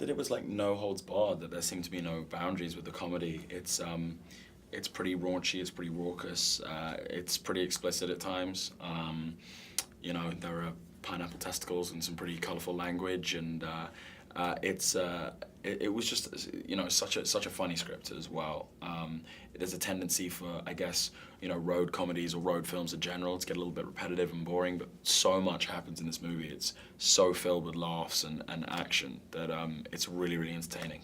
that it was like no holds barred, that there seemed to be no boundaries with the comedy. It's pretty raunchy, it's pretty raucous, it's pretty explicit at times. You know, there are pineapple testicles and some pretty colourful language, and it was just, you know, such a funny script as well. There's a tendency for, I guess, you know, road comedies or road films in general to get a little bit repetitive and boring, but so much happens in this movie. It's so filled with laughs and action that it's really, really entertaining.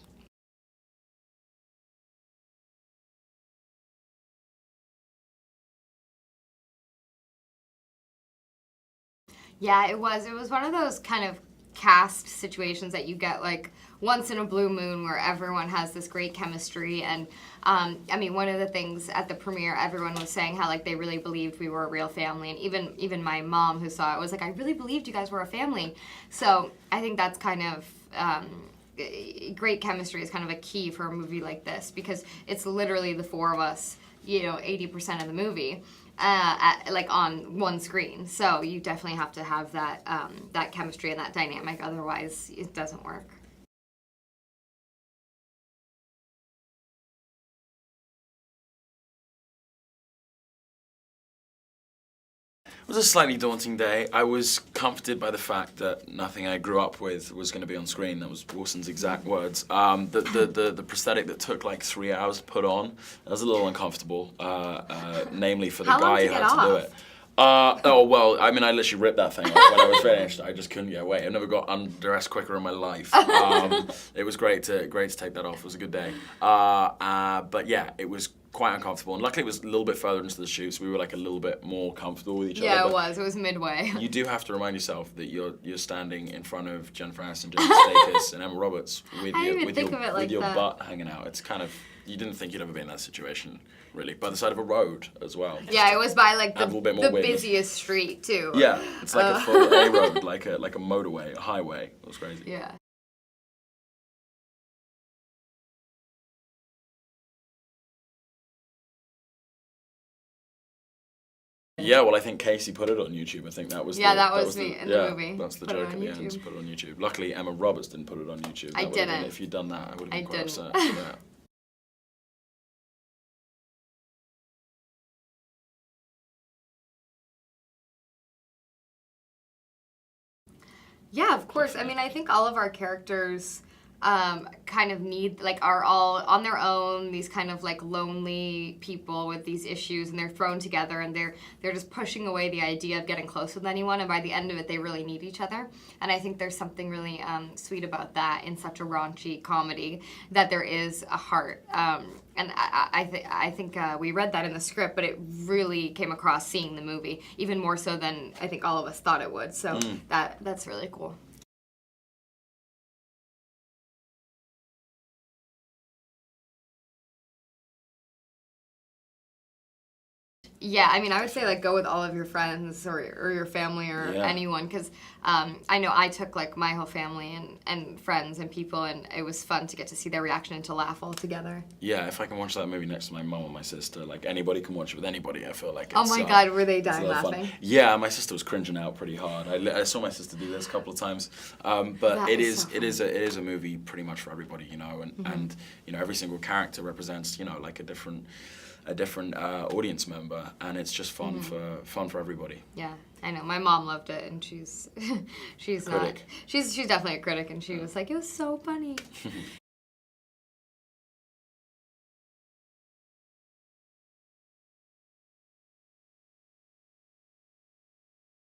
Yeah, it was. It was one of those kind of cast situations that you get like once in a blue moon where everyone has this great chemistry. And I mean, one of the things at the premiere, everyone was saying how like they really believed we were a real family, and even my mom who saw it was like, I really believed you guys were a family. So I think that's kind of great chemistry is kind of a key for a movie like this, because it's literally the four of us, you know, 80% of the movie. Like on one screen, so you definitely have to have that that chemistry and that dynamic. Otherwise, it doesn't work. It was a slightly daunting day. I was comforted by the fact that nothing I grew up with was going to be on screen. That was Wilson's exact words. The prosthetic that took like 3 hours to put on, that was a little uncomfortable, namely for the How long guy to who get had to do off? it. Oh, well, I mean, I literally ripped that thing off when I was finished. I just couldn't get away. I've never got undressed quicker in my life. It was great to take that off. It was a good day. But yeah, it was quite uncomfortable. And luckily it was a little bit further into the shoot, so we were like a little bit more comfortable with each other. Yeah, it But was. It was midway. you do have to remind yourself that you're standing in front of Jennifer Aniston, Jasonom Sudeikisom, and Emma Roberts with I didn't even with think your, of it like with your that. butt hanging out. It's kind of, you didn't think you'd ever be in that situation, really. By the side of a road as well. Yeah, it was by like Add a little bit the more width. busiest street too. Yeah, it's like a full A road, like a motorway, a highway. It was crazy. Yeah. Yeah, well, I think Casey put it on YouTube. I think that was Yeah, the, that was me the, in the movie. That's the Put it joke on at the end. YouTube. Put it on YouTube. Luckily, Emma Roberts didn't put it on YouTube. I That would have been- didn't. If you'd done that, I would have been I quite didn't. upset. Yeah. Yeah, of course. I mean, I think all of our characters kind of need, like, are all on their own, these kind of like lonely people with these issues, and they're thrown together, and they're just pushing away the idea of getting close with anyone, and by the end of it, they really need each other. And I think there's something really sweet about that in such a raunchy comedy, that there is a heart. And I think we read that in the script, but it really came across seeing the movie, even more so than I think all of us thought it would. So that's really cool. Yeah, I mean, I would say like go with all of your friends or your family or Yeah. anyone, because I know I took like my whole family and friends and people, and it was fun to get to see their reaction and to laugh all together. Yeah, if I can watch that movie next to my mum or my sister, like anybody can watch it with anybody, I feel like it's, Oh my God, were they it's a dying lot of fun. laughing? Yeah, my sister was cringing out pretty hard. I saw my sister do this a couple of times, but That it is is so it is a movie pretty much for everybody, you know, and you know, every single character represents, you know, like a different audience member, and it's just fun for everybody. Yeah, I know. My mom loved it, and she's she's Critic. she's definitely a critic, and she was like, it was so funny.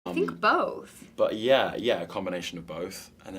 I think both. But yeah, a combination of both, and